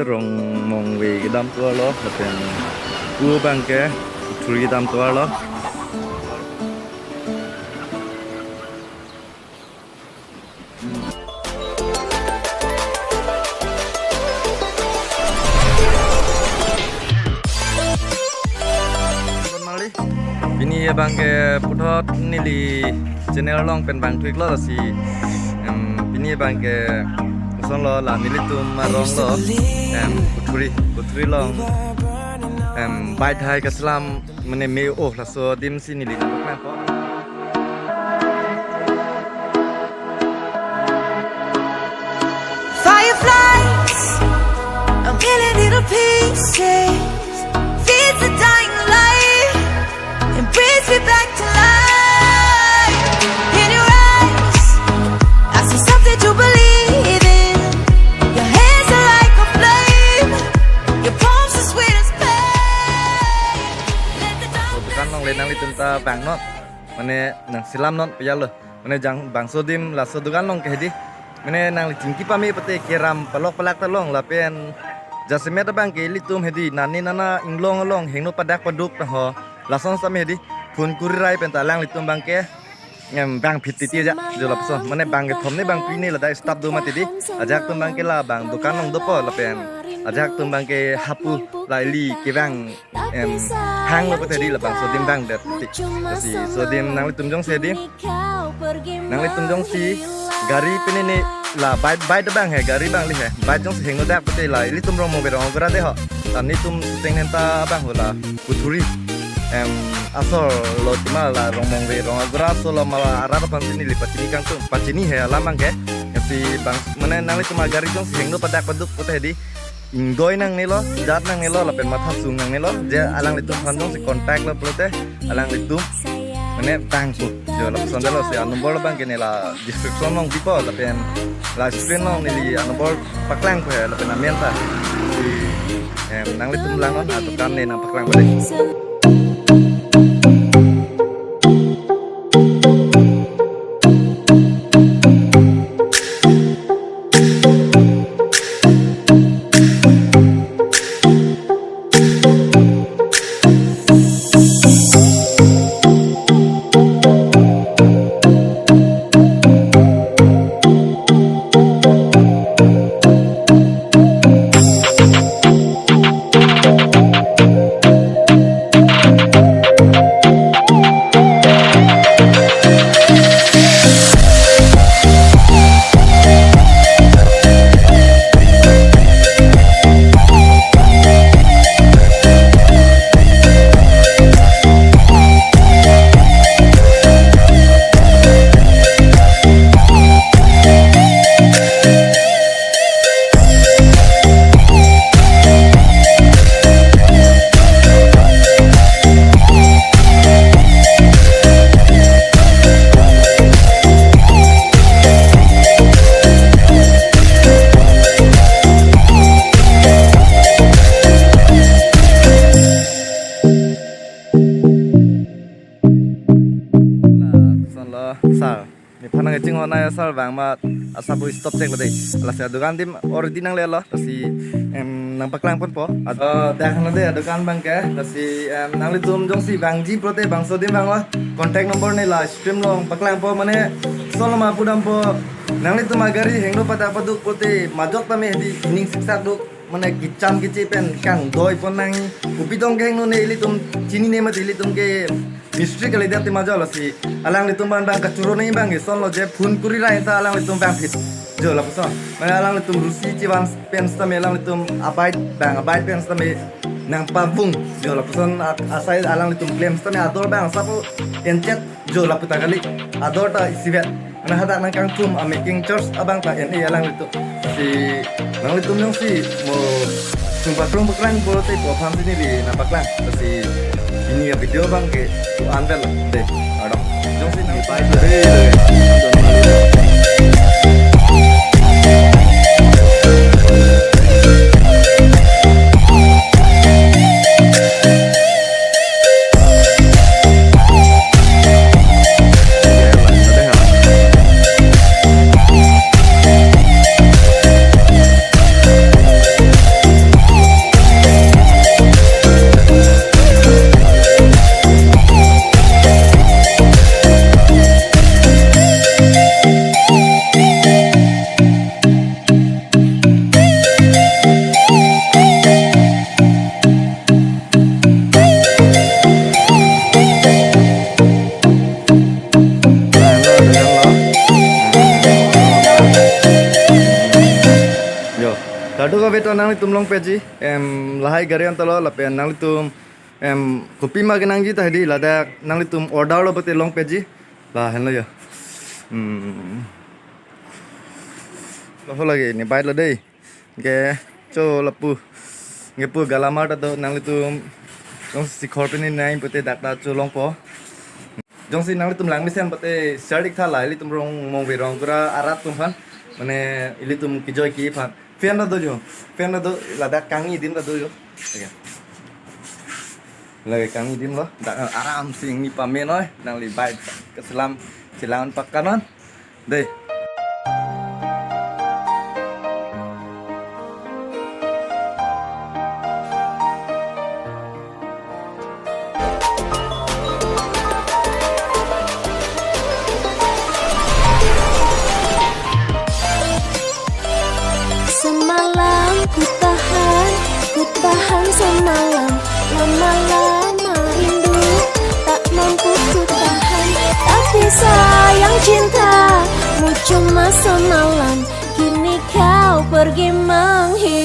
rong mong về cái đám tua lo là tiền cua băng cái chui cái đám tua lo ini bang ke putot nili channel long pen bang tweak lo si ini bang ke son lo la nili tum marong lo putri long bai thai ka slam mane me oh la so dim si nili nak po Fireflies, a million little pieces, feeds the dying light and brings me back to life. In your eyes, I see something to believe in. Your hands are like a flame, your palms are sweet as pain. Let the bukan long lenang li tenta bang not mane nang silam not payal lo mane jang bang sodim la so dukan long ke di mane nang li tingki pami pate kiram palok palak talong la pen jasemet bang ke litum hedi nani nana inglong long hengno padak paduk ta ho lason same hedi phun kurirai pen talang litum bang ke ngam bang phiti ti ja jolap so mane bang ke thomne bang pini la dai stop do mati di ajak tum bang ke la bang dukan long dopo la pen ajak tum bang ke hapu la li ke bang hang lo pate di la bang so dim bang dat si so dim nang litum jong se di nang litum jong si gari pinini la bai de bang he gari bang li he bai jong heng dak pate la li tum rong mo be rong gra de ho tan ni tum teng nenta bang hola puturi asol lo tima la rong mong be rong gra so la mala arab pan sini li patini kang tu patini he la mang ke si bang mane nang li tum gari jong heng no padak paduk pate di ingdoi nang ni lo jat nang ni lo la pen matha sung nang ni lo je alang li tum jong si contact lo plote alang li tum mane bang su jo la son de lo se nomor lo bang ke ni la description long tipo la pen la screen long ni li nomor paklang ko la pen amenta si nang li tum lang on atau kan ni nang paklang balik sal ni phana ngai ching ona sal bang ma asabu stop check lo dei ala sa dukan dim original le lo si nang paklang pon po dak na de dukan bang ke si nang li tum jong si bang ji prote bang so dim bang la contact number ne la stream long paklang po mane solo ma pudam po nang li tum agari hengno pada paduk prote majok tame di ning siksa duk mane kicam kici pen kang doi pon nang upitong ke hengno ne li tum chini ne ma li tum ke Mistri kali dia tim aja lah si alang litum bang kacuro nih bang son lo je phun kuri rai ta alang litum bang fit jo lah pesan mana alang litum rusi ciwan pen sta me alang litum abai pen sta me nang pabung jo lah pesan asai alang litum claim sta me ador bang sapu encet jo lah putar kali ador ta isivet mana hada nang kang tum making church abang ta en alang litum si nang litum yang si mo sumpah perang perang bolote po pam sini di nampak lang si ini ya video bang ke anvel deh ada jom sih nang pai to nang litum long peji lahai garian talo lapen nang litum kopi ma genang ji tadi lada nang litum order lo bete long peji lah hen lo ya lo lagi ni bait lo dei ke cho lapu ngepu galamar ta nang litum long si khor pe ni nai pete dakta cho long po jong si nang litum lang misen pete sardik tha lai litum rong mong be rong kura arat tum phan mane ilitum kijoy ki phan fan na do lada kangi din ta do jo lagi kangi din lo dak aram sing ni pame noi nang li bait ke selam silangan pakanon deh Semalam ku tahan semalam. Lama-lama rindu tak mampu ku tahan. Tapi sayang cintamu cuma semalam. Kini kau pergi menghilang.